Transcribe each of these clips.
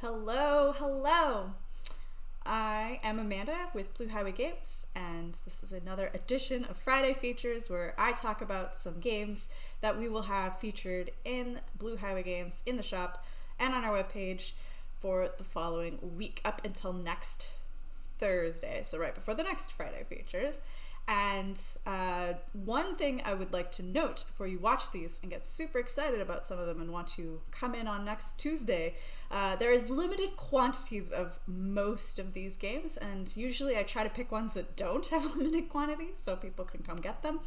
Hello. I am Amanda with Blue Highway Games, and this is another edition of Friday Features where I talk about some games that we will have featured in Blue Highway Games in the shop and on our webpage for the following week up until next Thursday, so right before the next Friday Features. And one thing I would like to note before you watch these and get super excited about some of them and want to come in on next Tuesday, there is limited quantities of most of these games, and usually I try to pick ones that don't have limited quantities so people can come get them.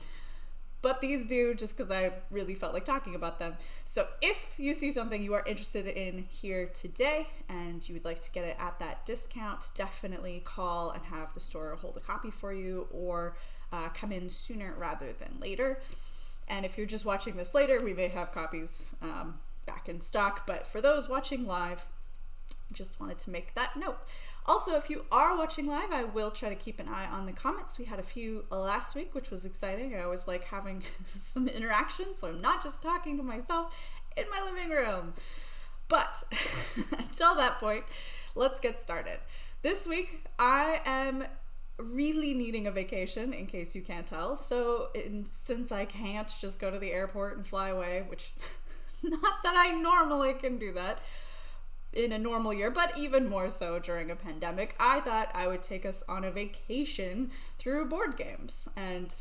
But these do, just because I really felt like talking about them. So if you see something you are interested in here today and you would like to get it at that discount, definitely call and have the store hold a copy for you, or come in sooner rather than later. And if you're just watching this later, we may have copies back in stock. But for those watching live, just wanted to make that note. Also, if you are watching live, I will try to keep an eye on the comments. We had a few last week, which was exciting. I always like having some interaction, so I'm not just talking to myself in my living room. But until that point, let's get started. This week, I am really needing a vacation, in case you can't tell. So since I can't just go to the airport and fly away, which not that I normally can do that in a normal year, but even more so during a pandemic, I thought I would take us on a vacation through board games. And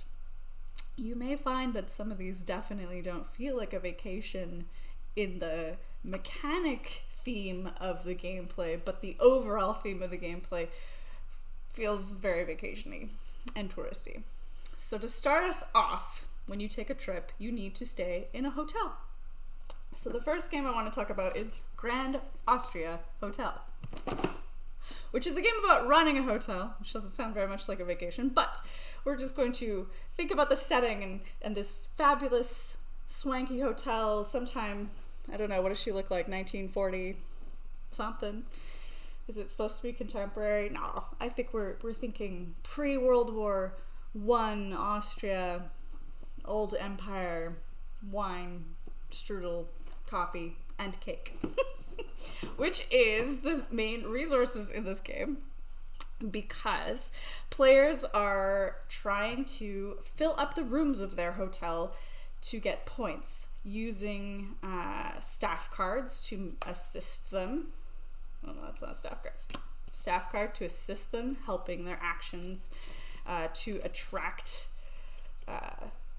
you may find that some of these definitely don't feel like a vacation in the mechanic theme of the gameplay, but the overall theme of the gameplay feels very vacation-y and touristy. So to start us off, when you take a trip, you need to stay in a hotel. So the first game I want to talk about is Grand Austria Hotel, which is a game about running a hotel, which doesn't sound very much like a vacation, but we're just going to think about the setting and this fabulous, swanky hotel sometime, I don't know, what does she look like, 1940 something? Is it supposed to be contemporary? No, I think we're thinking pre-World War I, Austria, old empire, wine, strudel, coffee, and cake, which is the main resources in this game, because players are trying to fill up the rooms of their hotel to get points using staff cards to assist them. Oh, no, that's not a staff card. Staff card to assist them, helping their actions to attract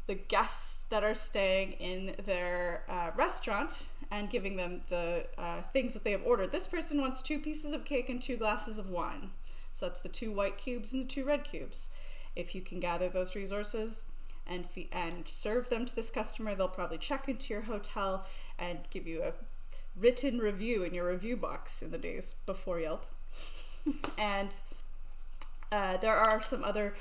the guests that are staying in their restaurant and giving them the things that they have ordered. This person wants 2 pieces of cake and 2 glasses of wine. So that's the 2 white cubes and the 2 red cubes. If you can gather those resources and serve them to this customer, they'll probably check into your hotel and give you a written review in your review box in the days before Yelp. And there are some other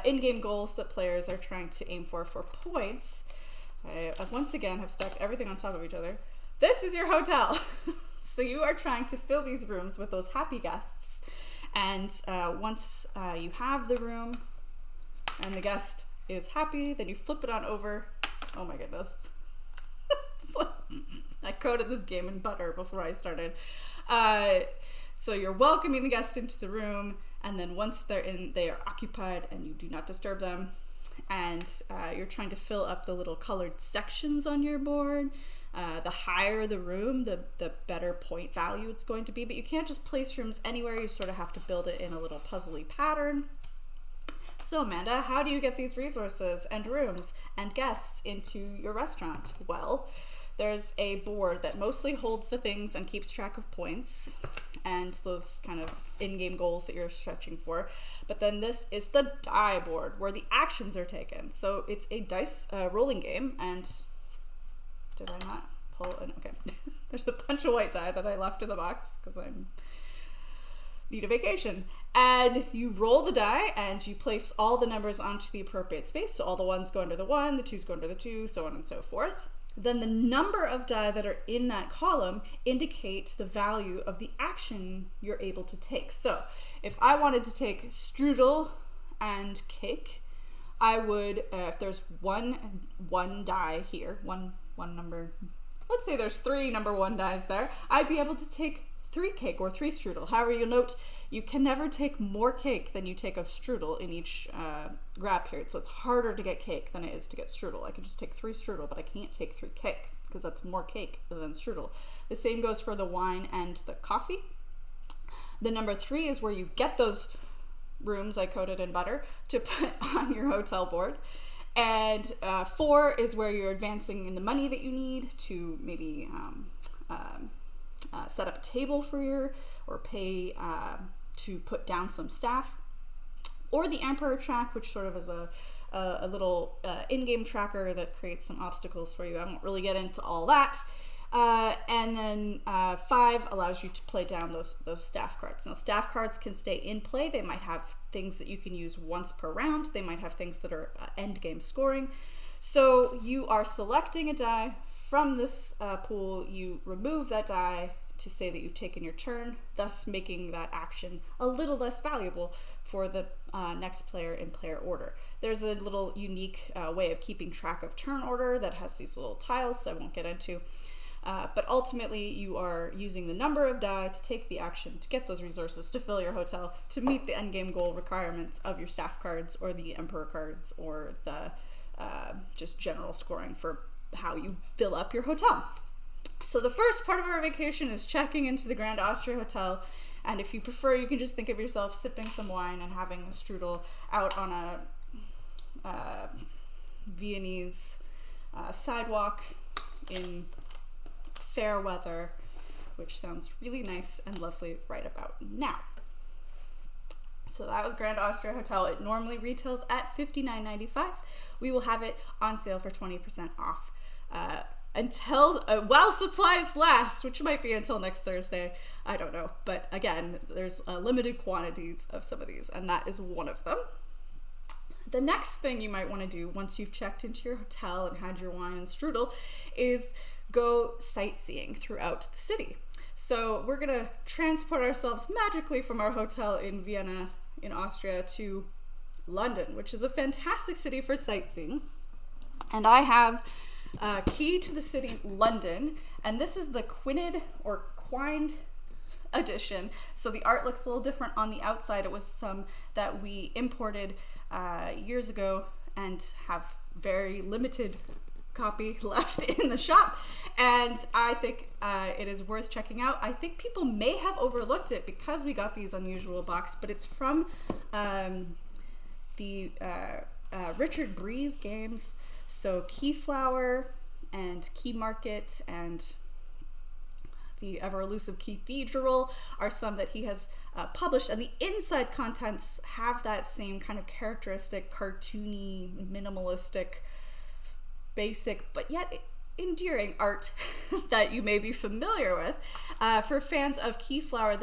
in-game goals that players are trying to aim for points. I once again have stacked everything on top of each other. This is your hotel. So you are trying to fill these rooms with those happy guests. And once you have the room and the guest is happy, then you flip it on over. Oh my goodness. I coded this game in butter before I started. So you're welcoming the guest into the room, and then once they're in, they are occupied and you do not disturb them. And you're trying to fill up the little colored sections on your board. The higher the room, the better point value it's going to be. But you can't just place rooms anywhere. You sort of have to build it in a little puzzly pattern. So Amanda, how do you get these resources and rooms and guests into your restaurant? Well, there's a board that mostly holds the things and keeps track of points and those kind of in-game goals that you're stretching for. But then this is the die board where the actions are taken. So it's a dice rolling game. And did I not pull in? Okay. There's a bunch of white die that I left in the box because I need a vacation. And you roll the die and you place all the numbers onto the appropriate space. So all the 1s go under the 1, the 2s go under the 2, so on and so forth. Then the number of die that are in that column indicates the value of the action you're able to take. So if I wanted to take strudel and cake, I would, if there's one die here, one number, let's say there's 3 number 1 dies there, I'd be able to take 3 cake or 3 strudel. However, you'll note you can never take more cake than you take of strudel in each grab period. So it's harder to get cake than it is to get strudel. I can just take 3 strudel, but I can't take 3 cake because that's more cake than strudel. The same goes for the wine and the coffee. The number 3 is where you get those rooms I coated in butter to put on your hotel board. And 4 is where you're advancing in the money that you need to maybe set up a table for your, or pay to put down some staff. Or the Emperor track, which sort of is a little in-game tracker that creates some obstacles for you. I won't really get into all that. And then 5 allows you to play down those staff cards. Now, staff cards can stay in play. They might have things that you can use once per round. They might have things that are end game scoring. So you are selecting a die from this pool. You remove that die to say that you've taken your turn, thus making that action a little less valuable for the next player in player order. There's a little unique way of keeping track of turn order that has these little tiles I won't get into. But ultimately, you are using the number of die to take the action, to get those resources, to fill your hotel, to meet the endgame goal requirements of your staff cards, or the Emperor cards, or the just general scoring for how you fill up your hotel. So the first part of our vacation is checking into the Grand Austria Hotel, and if you prefer, you can just think of yourself sipping some wine and having a strudel out on a Viennese sidewalk in fair weather, which sounds really nice and lovely right about now. So that was Grand Austria Hotel. It normally retails at $59.95. We will have it on sale for 20% off until while supplies last, which might be until next Thursday. I don't know, but again, there's limited quantities of some of these, and that is one of them. The next thing you might want to do once you've checked into your hotel and had your wine and strudel is go sightseeing throughout the city. So we're gonna transport ourselves magically from our hotel in Vienna in Austria to London, which is a fantastic city for sightseeing. And I have a key to the city, London, and this is the Quined or Quined edition. So the art looks a little different on the outside. It was some that we imported years ago and have very limited copy left in the shop, and I think it is worth checking out. I think people may have overlooked it because we got these unusual box, but it's from the Richard Breeze games. So Keyflower and Key Market and the ever elusive Cathedral are some that he has published, and the inside contents have that same kind of characteristic, cartoony, minimalistic, basic, but yet endearing art that you may be familiar with. For fans of Keyflower,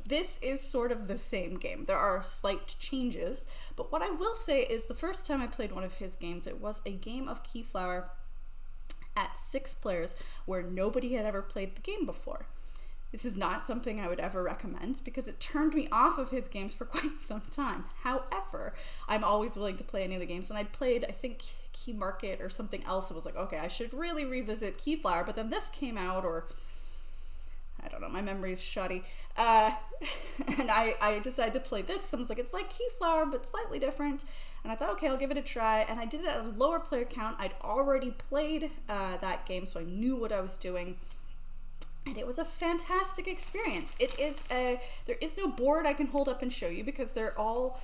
this is sort of the same game. There are slight changes, but what I will say is the first time I played one of his games, it was a game of Keyflower at 6 players where nobody had ever played the game before. This is not something I would ever recommend because it turned me off of his games for quite some time. However, I'm always willing to play any of the games, and I'd played, I think, Key Market or something else. It was like, okay, I should really revisit Keyflower, but then this came out, or I don't know, my memory's shoddy. And I decided to play this. Someone's like, it's like Keyflower, but slightly different. And I thought, okay, I'll give it a try. And I did it at a lower player count. I'd already played that game, so I knew what I was doing. And it was a fantastic experience. There is no board I can hold up and show you because they're all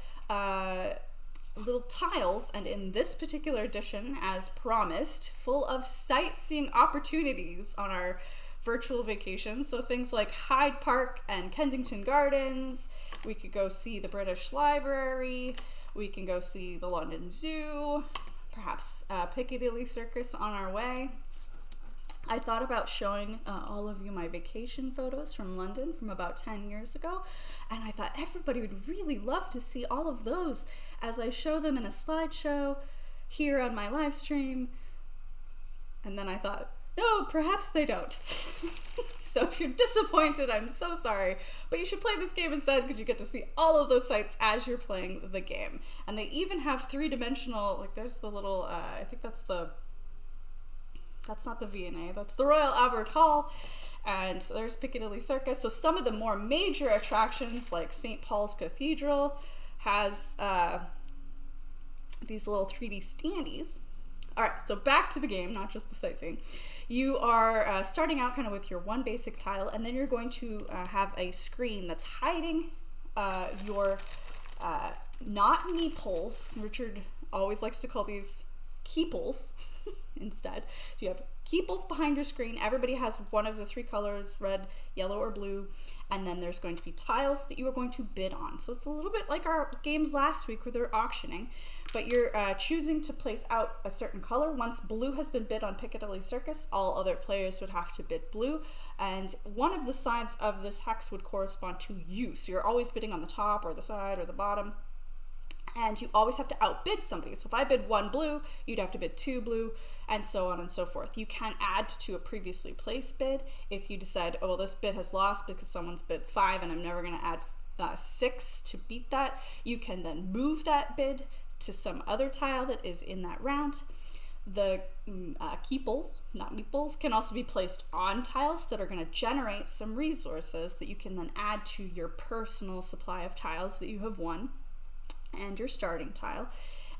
little tiles, and in this particular edition, as promised, full of sightseeing opportunities on our virtual vacations. So things like Hyde Park and Kensington Gardens. We could go see the British Library. We can go see the London Zoo, perhaps Piccadilly Circus on our way. I thought about showing all of you my vacation photos from London from about 10 years ago, and I thought everybody would really love to see all of those as I show them in a slideshow here on my live stream. And then I thought, no, perhaps they don't. So if you're disappointed, I'm so sorry, but you should play this game instead because you get to see all of those sites as you're playing the game. And they even have 3-dimensional, like there's the little, I think that's That's not the V&A, that's the Royal Albert Hall. And there's Piccadilly Circus. So some of the more major attractions, like St. Paul's Cathedral, has these little 3D standees. All right, so back to the game, not just the sightseeing. You are starting out kind of with your one basic tile, and then you're going to have a screen that's hiding your not meeples. Richard always likes to call these keeples instead. You have keeples behind your screen. Everybody has one of the three colors, red, yellow, or blue, and then there's going to be tiles that you are going to bid on. So it's a little bit like our games last week where they're auctioning, but you're choosing to place out a certain color. Once blue has been bid on Piccadilly Circus, all other players would have to bid blue, and one of the sides of this hex would correspond to you. So you're always bidding on the top or the side or the bottom, and you always have to outbid somebody. So if I bid 1 blue, you'd have to bid 2 blue, and so on and so forth. You can add to a previously placed bid if you decide, oh, well, this bid has lost because someone's bid 5 and I'm never going to add 6 to beat that. You can then move that bid to some other tile that is in that round. The keeples, not meeples, can also be placed on tiles that are going to generate some resources that you can then add to your personal supply of tiles that you have won and your starting tile,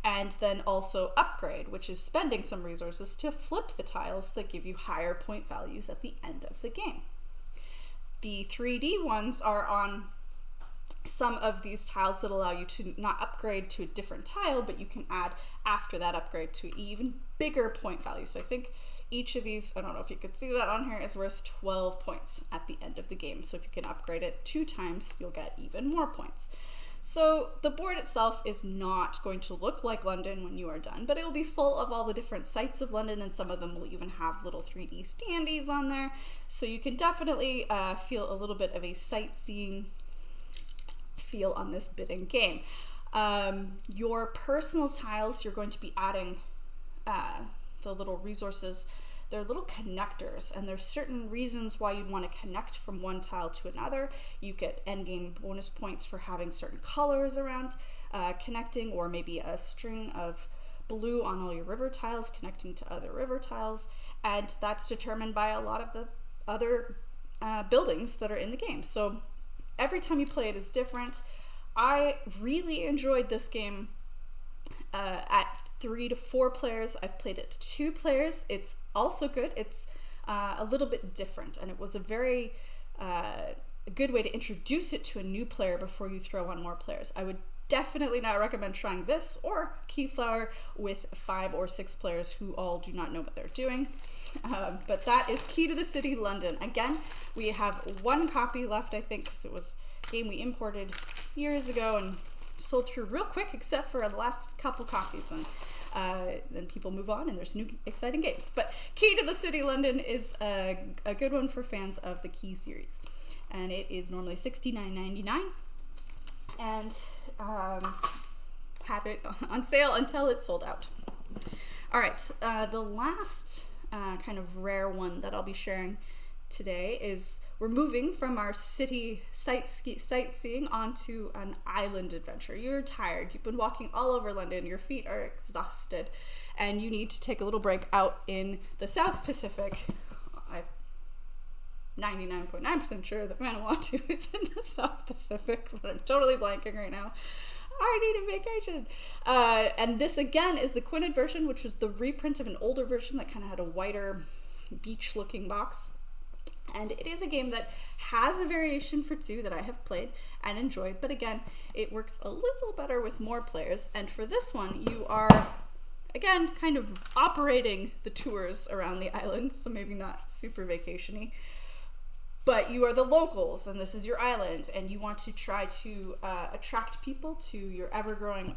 and then also upgrade, which is spending some resources to flip the tiles that give you higher point values at the end of the game. The 3D ones are on some of these tiles that allow you to not upgrade to a different tile, but you can add after that upgrade to even bigger point value. So I think each of these, I don't know if you could see that on here, is worth 12 points at the end of the game. So if you can upgrade it 2 times, you'll get even more points. So the board itself is not going to look like London when you are done, but it will be full of all the different sights of London, and some of them will even have little 3D standees on there. So you can definitely feel a little bit of a sightseeing feel on this bidding game. Your personal tiles, you're going to be adding the little resources. They're little connectors, and there's certain reasons why you'd want to connect from one tile to another. You get endgame bonus points for having certain colors around connecting, or maybe a string of blue on all your river tiles connecting to other river tiles, and that's determined by a lot of the other buildings that are in the game. So every time you play it is different. I really enjoyed this game at 3 to 4 players. I've played it 2 players. It's also good. It's a little bit different, and it was a very good way to introduce it to a new player before you throw on more players. I would definitely not recommend trying this or Keyflower with 5 or 6 players who all do not know what they're doing. But that is Key to the City London. Again, we have 1 copy left, I think, because it was a game we imported years ago and sold through real quick, except for the last couple copies, and then people move on and there's new exciting games. But Key to the City London is a good one for fans of the Key series, and it is normally $69.99, and have it on sale until it's sold out. All right, the last kind of rare one that I'll be sharing today is we're moving from our city sightseeing onto an island adventure. You're tired, you've been walking all over London, your feet are exhausted, and you need to take a little break out in the South Pacific. I'm 99.9% sure that Vanuatu is in the South Pacific, but I'm totally blanking right now. I need a vacation. And this again is the Quinted version, which was the reprint of an older version that kind of had a whiter beach looking box. And it is a game that has a variation for 2 that I have played and enjoyed, but again, it works a little better with more players. And for this one, you are, again, kind of operating the tours around the island, so maybe not super vacation-y, but you are the locals, and this is your island, and you want to try to attract people to your ever-growing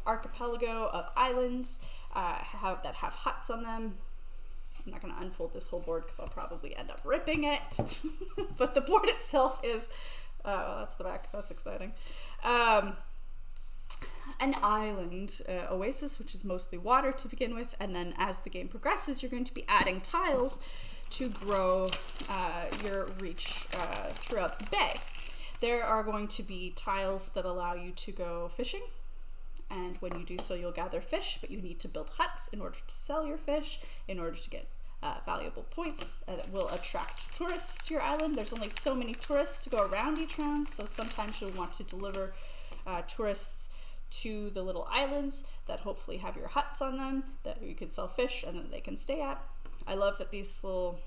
archipelago of islands that have huts on them. I'm not going to unfold this whole board because I'll probably end up ripping it. But the board itself is, that's the back, that's exciting. An island, Oasis, which is mostly water to begin with, and then as the game progresses, you're going to be adding tiles to grow your reach throughout the bay. There are going to be tiles that allow you to go fishing, and when you do so, you'll gather fish, but you need to build huts in order to sell your fish, in order to get valuable points that will attract tourists to your island. There's only so many tourists to go around each round, so sometimes you'll want to deliver tourists to the little islands that hopefully have your huts on them that you can sell fish and then they can stay at. I love that these little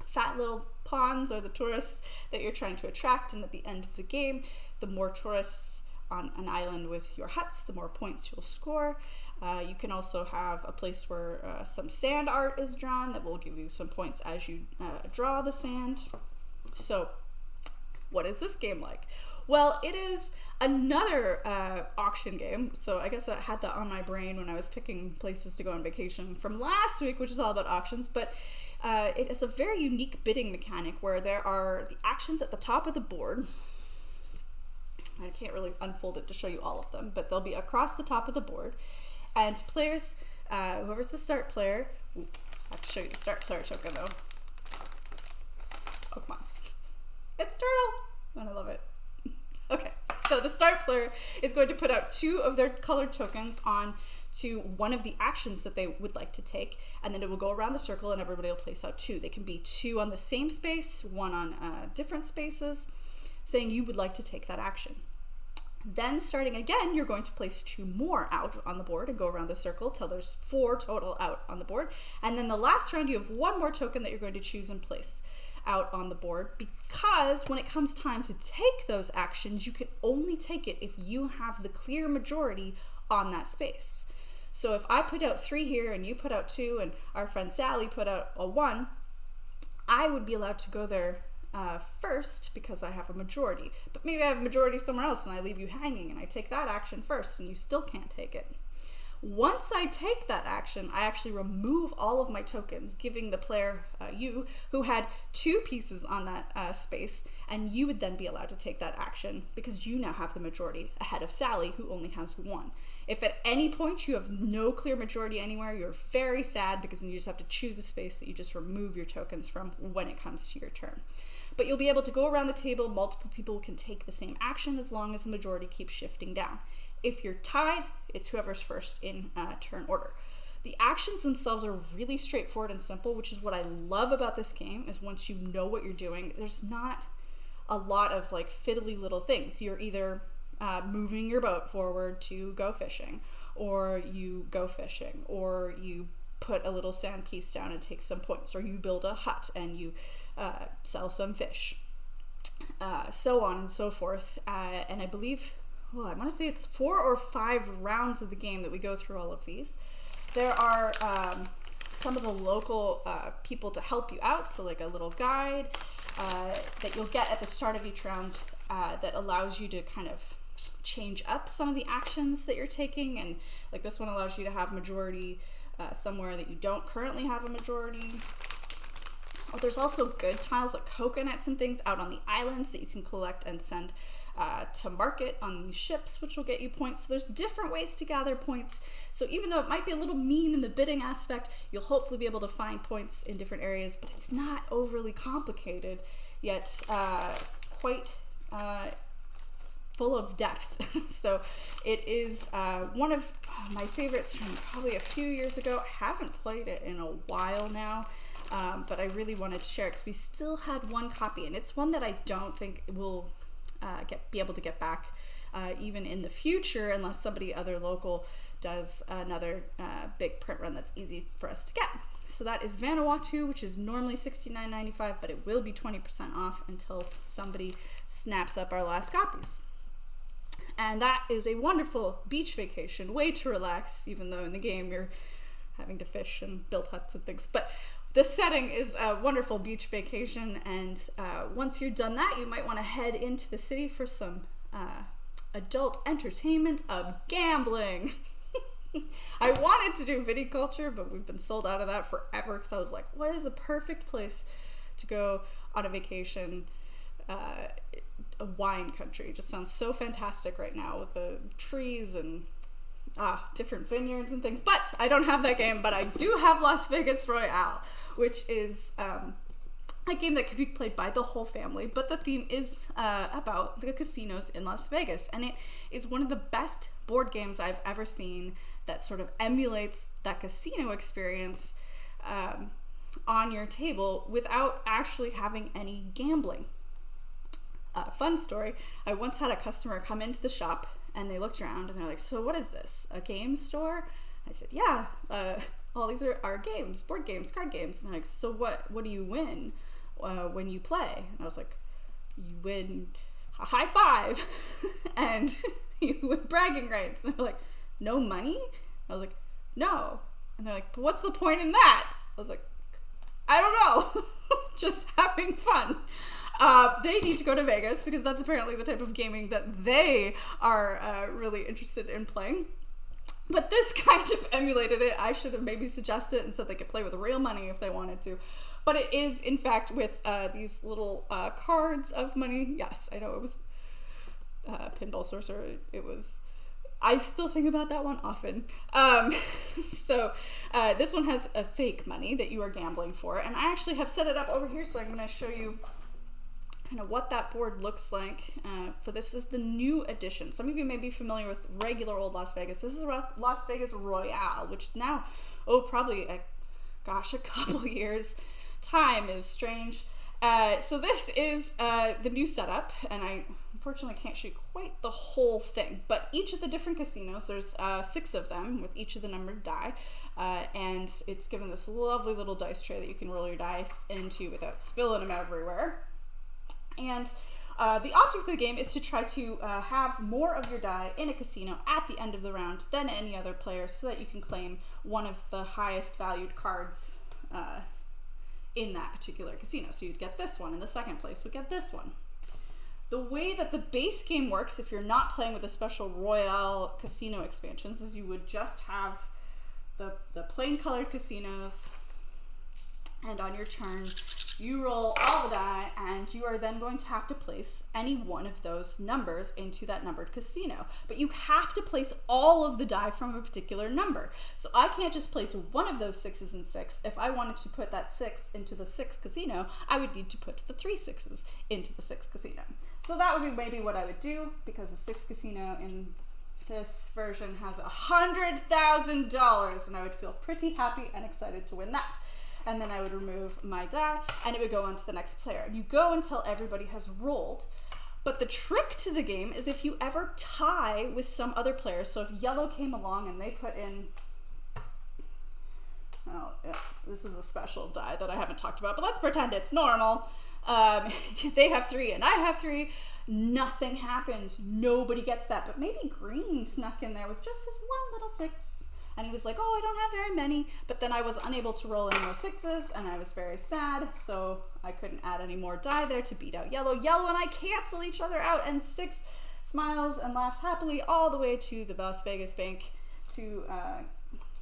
fat little pawns are the tourists that you're trying to attract, and at the end of the game, the more tourists on an island with your huts, the more points you'll score. You can also have a place where some sand art is drawn that will give you some points as you draw the sand. So what is this game like? Well, it is another auction game. So I guess I had that on my brain when I was picking places to go on vacation from last week, which is all about auctions. But it is a very unique bidding mechanic where there are the actions at the top of the board. I can't really unfold it to show you all of them, but they'll be across the top of the board. And players, whoever's the start player, I have to show you the start player token though. Oh, come on. It's a turtle! And I love it. Okay, so the start player is going to put out 2 of their colored tokens on to one of the actions that they would like to take, and then it will go around the circle and everybody will place out 2. They can be 2 on the same space, 1 on different spaces, saying you would like to take that action. Then starting again, you're going to place 2 more out on the board and go around the circle till there's 4 total out on the board. And then the last round, you have 1 more token that you're going to choose and place out on the board, because when it comes time to take those actions, you can only take it if you have the clear majority on that space. So if I put out 3 here and you put out 2 and our friend Sally put out a 1, I would be allowed to go there first because I have a majority. But maybe I have a majority somewhere else and I leave you hanging and I take that action first and you still can't take it. Once I take that action, I actually remove all of my tokens, giving the player, you, who had 2 pieces on that space, and you would then be allowed to take that action because you now have the majority ahead of Sally, who only has 1. If at any point you have no clear majority anywhere, you're very sad because then you just have to choose a space that you just remove your tokens from when it comes to your turn. But you'll be able to go around the table, multiple people can take the same action as long as the majority keeps shifting down. If you're tied, it's whoever's first in turn order. The actions themselves are really straightforward and simple, which is what I love about this game, is once you know what you're doing, there's not a lot of like fiddly little things. You're either moving your boat forward to go fishing, or you go fishing, or you put a little sand piece down and take some points, or you build a hut and you sell some fish, so on and so forth. And I believe, I want to say it's 4 or 5 rounds of the game that we go through all of these. There are some of the local people to help you out, so like a little guide that you'll get at the start of each round that allows you to kind of change up some of the actions that you're taking, and like this one allows you to have majority somewhere that you don't currently have a majority. Oh, there's also good tiles like coconuts and things out on the islands that you can collect and send to market on these ships, which will get you points. So there's different ways to gather points. So even though it might be a little mean in the bidding aspect, you'll hopefully be able to find points in different areas, but it's not overly complicated, yet quite full of depth. So it is one of my favorites from probably a few years ago. I haven't played it in a while now, but I really wanted to share it because we still had 1 copy, and it's one that I don't think will be able to get back even in the future unless somebody other local does another big print run that's easy for us to get. So that is Vanuatu, which is normally $69.95, but it will be 20% off until somebody snaps up our last copies. And that is a wonderful beach vacation, way to relax, even though in the game you're having to fish and build huts and things. But the setting is a wonderful beach vacation, and once you're done that, you might want to head into the city for some adult entertainment of gambling. I wanted to do viticulture, but we've been sold out of that forever because I was like, what is a perfect place to go on a vacation? A wine country. It just sounds so fantastic right now with the trees and different vineyards and things. But I don't have that game, but I do have Las Vegas Royale, which is a game that can be played by the whole family, but the theme is about the casinos in Las Vegas, and it is one of the best board games I've ever seen that sort of emulates that casino experience on your table without actually having any gambling. Fun story, I once had a customer come into the shop and they looked around and they're like, so what is this, a game store? I said, yeah, all these are games, board games, card games. And they're like, so what do you win when you play? And I was like, you win a high five and you win bragging rights. And they're like, no money? I was like, no. And they're like, but what's the point in that? I was like, I don't know. Just having fun. They need to go to Vegas because that's apparently the type of gaming that they are really interested in playing. But this kind of emulated it. I should have maybe suggested and said they could play with real money if they wanted to. But it is, in fact, with these little cards of money. Yes, I know it was Pinball Sorcerer. It was... I still think about that one often. So this one has a fake money that you are gambling for. And I actually have set it up over here, so I'm going to show you kind of what that board looks like. For this is the new edition. Some of you may be familiar with regular old Las Vegas. This is Las Vegas Royale, which is now, probably, a couple years. Time is strange. So this is the new setup, and I unfortunately can't show you quite the whole thing, but each of the different casinos, there's 6 of them with each of the numbered die, and it's given this lovely little dice tray that you can roll your dice into without spilling them everywhere. And the object of the game is to try to have more of your die in a casino at the end of the round than any other player, so that you can claim one of the highest valued cards in that particular casino. So you'd get this one, and the second place would get this one. The way that the base game works, if you're not playing with the special Royale casino expansions, is you would just have the plain colored casinos, and on your turn, you roll all the die, and you are then going to have to place any one of those numbers into that numbered casino. But you have to place all of the die from a particular number. So I can't just place one of those 6s and 6. If I wanted to put that 6 into the 6 casino, I would need to put the 3 6s into the 6 casino. So that would be maybe what I would do, because the 6 casino in this version has $100,000, and I would feel pretty happy and excited to win that. And then I would remove my die, and it would go on to the next player. You go until everybody has rolled. But the trick to the game is if you ever tie with some other player. So if yellow came along and they put in, this is a special die that I haven't talked about, but let's pretend it's normal. They have 3 and I have 3. Nothing happens. Nobody gets that. But maybe green snuck in there with just his one little 6. And he was like, I don't have very many. But then I was unable to roll any more 6s, and I was very sad. So I couldn't add any more die there to beat out yellow. Yellow and I cancel each other out, and 6 smiles and laughs happily all the way to the Las Vegas bank to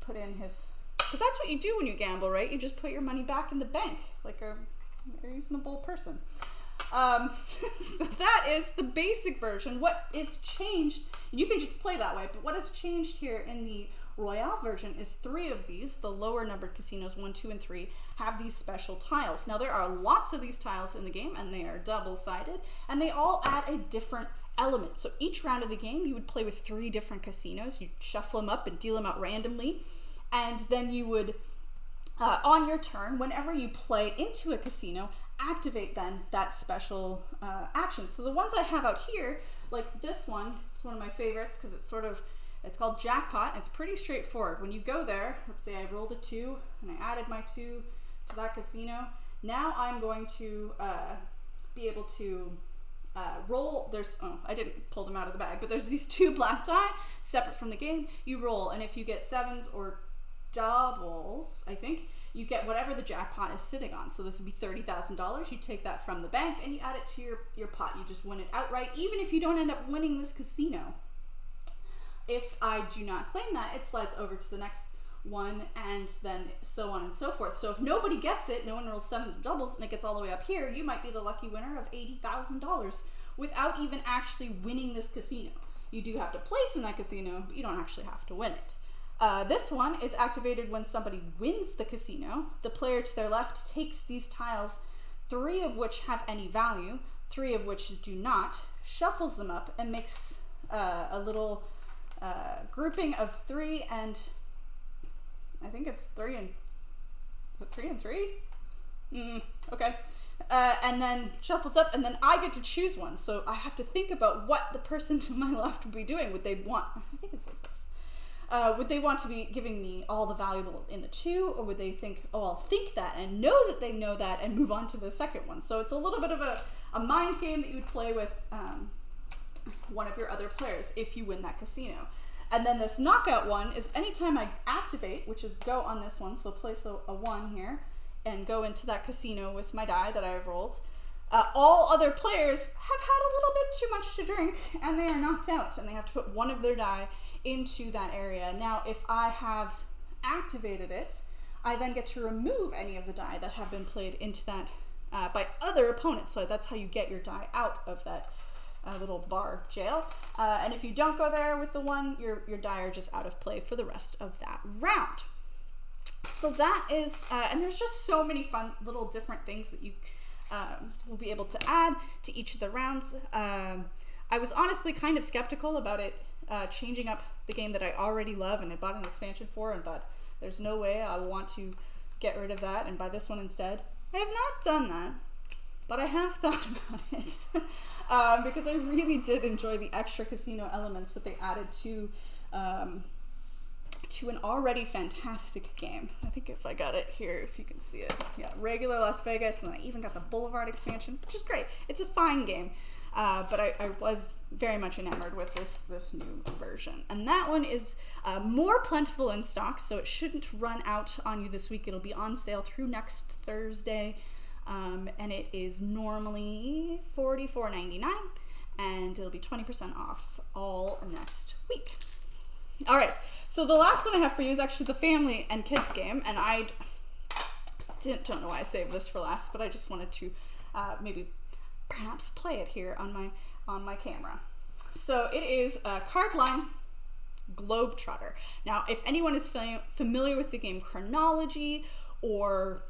put in his... Because that's what you do when you gamble, right? You just put your money back in the bank like a reasonable person. So that is the basic version. What is changed, you can just play that way, but what has changed here in the Royale version is 3 of these, the lower numbered casinos, 1, 2, and 3, have these special tiles. Now there are lots of these tiles in the game, and they are double-sided, and they all add a different element. So each round of the game, you would play with 3 different casinos. You'd shuffle them up and deal them out randomly, and then you would, on your turn, whenever you play into a casino, activate then that special action. So the ones I have out here, like this one, it's one of my favorites because it's called Jackpot. It's pretty straightforward. When you go there, let's say I rolled a 2 and I added my 2 to that casino. Now I'm going to be able to roll. I didn't pull them out of the bag, but there's these 2 black die separate from the game. You roll, and if you get 7s or doubles, I think, you get whatever the jackpot is sitting on. So this would be $30,000. You take that from the bank and you add it to your pot. You just win it outright, even if you don't end up winning this casino. If I do not claim that, it slides over to the next one, and then so on and so forth. So if nobody gets it, no one rolls 7s or doubles, and it gets all the way up here, you might be the lucky winner of $80,000 without even actually winning this casino. You do have to place in that casino, but you don't actually have to win it. This one is activated when somebody wins the casino. The player to their left takes these tiles, 3 of which have any value, 3 of which do not, shuffles them up, and makes a little grouping of 3 and I think it's 3 and Is it 3 and 3? Okay. And then shuffles up, and then I get to choose one. So I have to think about what the person to my left would be doing. Would they want, I think it's like this. Would they want to be giving me all the valuable in the 2, or would they think, oh, I'll think that and know that they know that and move on to the second one? So it's a little bit of a mind game that you would play with one of your other players if you win that casino. And then this knockout one is anytime I activate, which is go on this one, so place a 1 here, and go into that casino with my die that I have rolled. All other players have had a little bit too much to drink, and they are knocked out, and they have to put one of their die into that area. Now, if I have activated it, I then get to remove any of the die that have been played into that by other opponents. So that's how you get your die out of that little bar jail. And if you don't go there with the 1, your die are just out of play for the rest of that round. So that is, and there's just so many fun little different things that you will be able to add to each of the rounds. I was honestly kind of skeptical about it changing up the game that I already love and I bought an expansion for, and thought there's no way I want to get rid of that and buy this one instead. I have not done that, but I have thought about it because I really did enjoy the extra casino elements that they added to an already fantastic game. I think if I got it here, if you can see it. Yeah, regular Las Vegas, and then I even got the Boulevard expansion, which is great. It's a fine game. But I was very much enamored with this new version. And that one is more plentiful in stock, so it shouldn't run out on you this week. It'll be on sale through next Thursday, and it is normally $44.99, and it'll be 20% off all next week. All right, so the last one I have for you is actually the family and kids game, and I don't know why I saved this for last, but I just wanted to maybe perhaps play it here on my camera. So it is Cardline Globetrotter. Now, if anyone is familiar with the game Chronology or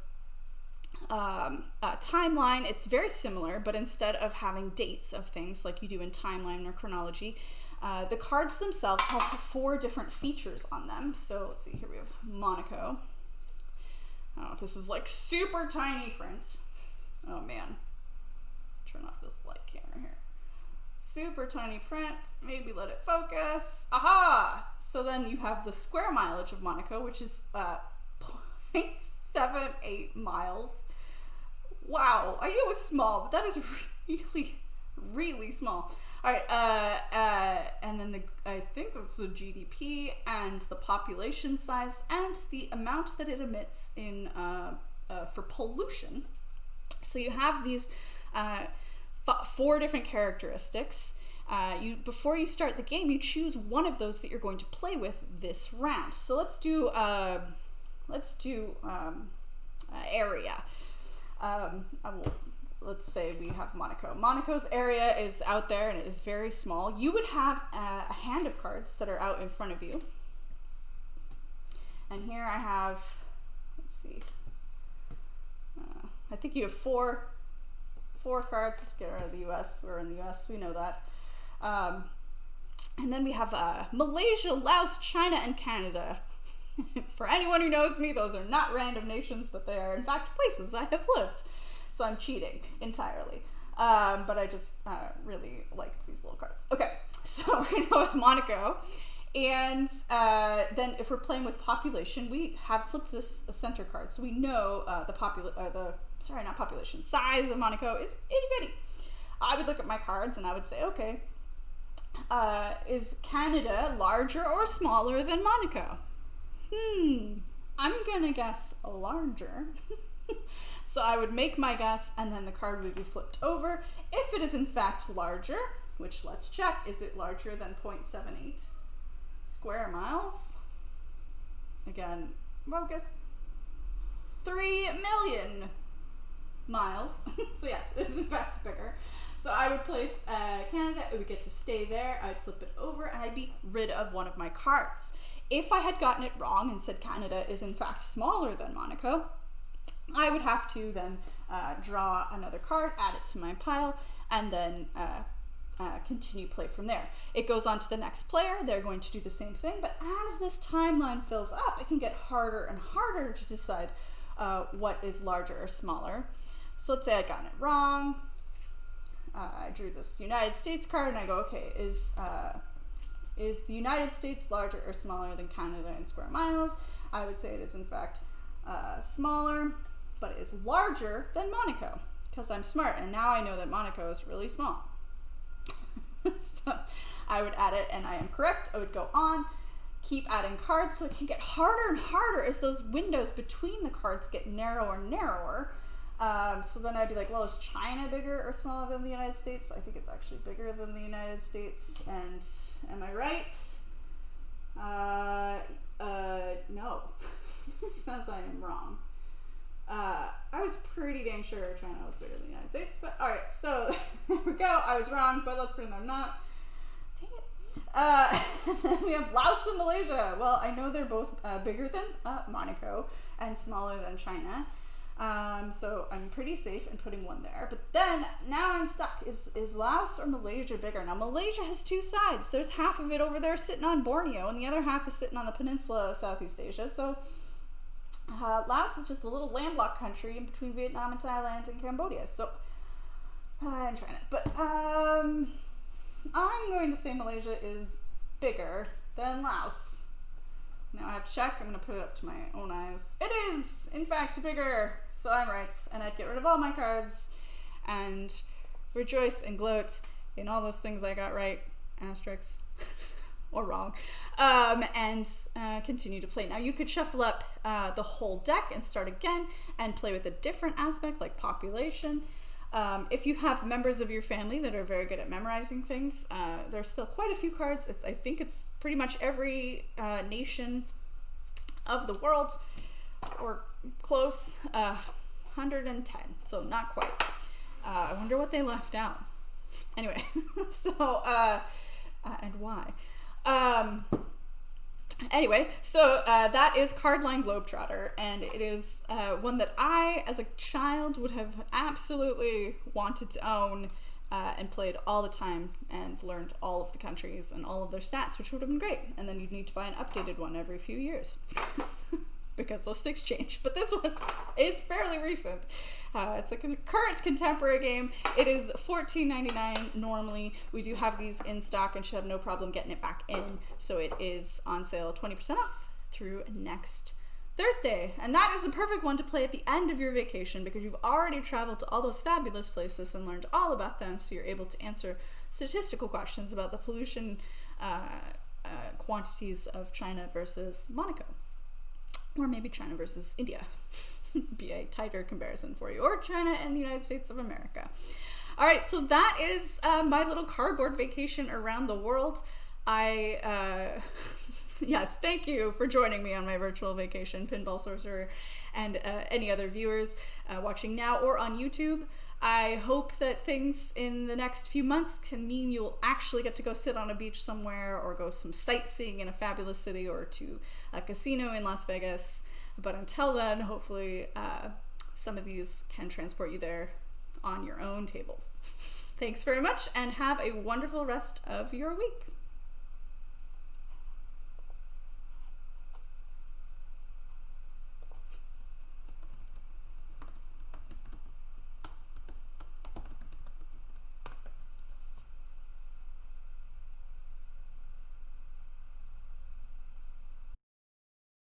Timeline, it's very similar, but instead of having dates of things like you do in Timeline or Chronology, the cards themselves have 4 different features on them. So let's see, here we have Monaco. Oh, this is like super tiny print. Oh man. Turn off this light camera here. Super tiny print. Maybe let it focus. Aha! So then you have the square mileage of Monaco, which is 0.78 miles. Wow, I knew it was small, but that is really, really small. All right, and then I think that's the GDP and the population size and the amount that it emits in for pollution. So you have these 4 different characteristics. Before you start the game, you choose one of those that you're going to play with this round. So let's do area. Let's say we have Monaco. Monaco's area is out there and it is very small. You would have a hand of cards that are out in front of you. And here I have, let's see, I think you have 4 cards. Let's get rid of the US. We're in the US, we know that. And then we have Malaysia, Laos, China, and Canada. For anyone who knows me, those are not random nations, but they are in fact places I have lived. So I'm cheating entirely. But I just really liked these little cards. Okay, so we're gonna go with Monaco. And then if we're playing with population, we have flipped this center card. So we know size of Monaco is itty bitty. I would look at my cards and I would say, okay, is Canada larger or smaller than Monaco? I'm gonna guess larger. So I would make my guess and then the card would be flipped over. If it is in fact larger, which let's check, is it larger than 0.78 square miles? Again, focus. 3 million miles. So yes, it is in fact bigger. So I would place Canada, it would get to stay there, I'd flip it over, and I'd be rid of one of my cards. If I had gotten it wrong and said Canada is in fact smaller than Monaco, I would have to then draw another card, add it to my pile, and then continue play from there. It goes on to the next player, they're going to do the same thing, but as this timeline fills up, it can get harder and harder to decide what is larger or smaller. So let's say I got it wrong. I drew this United States card and I go, okay, is the United States larger or smaller than Canada in square miles? I would say it is in fact smaller, but it is larger than Monaco, because I'm smart and now I know that Monaco is really small. So I would add it and I am correct. I would go on, keep adding cards, so it can get harder and harder as those windows between the cards get narrower and narrower. So then I'd be like, well, is China bigger or smaller than the United States? I think it's actually bigger than the United States. And am I right? No. It says I am wrong. I was pretty dang sure China was bigger than the United States, but alright, so there we go. I was wrong, but let's pretend I'm not. Dang it. Then we have Laos and Malaysia. Well, I know they're both bigger than Monaco and smaller than China. So I'm pretty safe in putting one there. But then, now I'm stuck. Is Laos or Malaysia bigger? Now, Malaysia has two sides. There's half of it over there sitting on Borneo, and the other half is sitting on the peninsula of Southeast Asia. So Laos is just a little landlocked country in between Vietnam and Thailand and Cambodia. So I'm trying it. But I'm going to say Malaysia is bigger than Laos. Now I have to check. I'm going to put it up to my own eyes. It is, in fact, bigger. So I'm right. And I'd get rid of all my cards and rejoice and gloat in all those things I got right. Asterisks. Or wrong. And continue to play. Now you could shuffle up the whole deck and start again and play with a different aspect like population. If you have members of your family that are very good at memorizing things, there's still quite a few cards. I think it's pretty much every nation of the world, or close, 110, so not quite. I wonder what they left out. Anyway, so, and why. Anyway, so that is Cardline Globetrotter, and it is one that I, as a child, would have absolutely wanted to own and played all the time and learned all of the countries and all of their stats, which would have been great. And then you'd need to buy an updated one every few years because those things change. But this one is fairly recent. It's a current contemporary game. It is $14.99 normally. We do have these in stock and should have no problem getting it back in. So it is on sale 20% off through next Thursday. And that is the perfect one to play at the end of your vacation because you've already traveled to all those fabulous places and learned all about them, so you're able to answer statistical questions about the pollution quantities of China versus Monaco. Or maybe China versus India. Be a tighter comparison for you. Or China and the United States of America. All right, so that is my little cardboard vacation around the world. Yes, thank you for joining me on my virtual vacation, Pinball Sorcerer, and any other viewers watching now or on YouTube. I hope that things in the next few months can mean you'll actually get to go sit on a beach somewhere or go some sightseeing in a fabulous city or to a casino in Las Vegas. But until then, hopefully some of these can transport you there on your own tables. Thanks very much and have a wonderful rest of your week.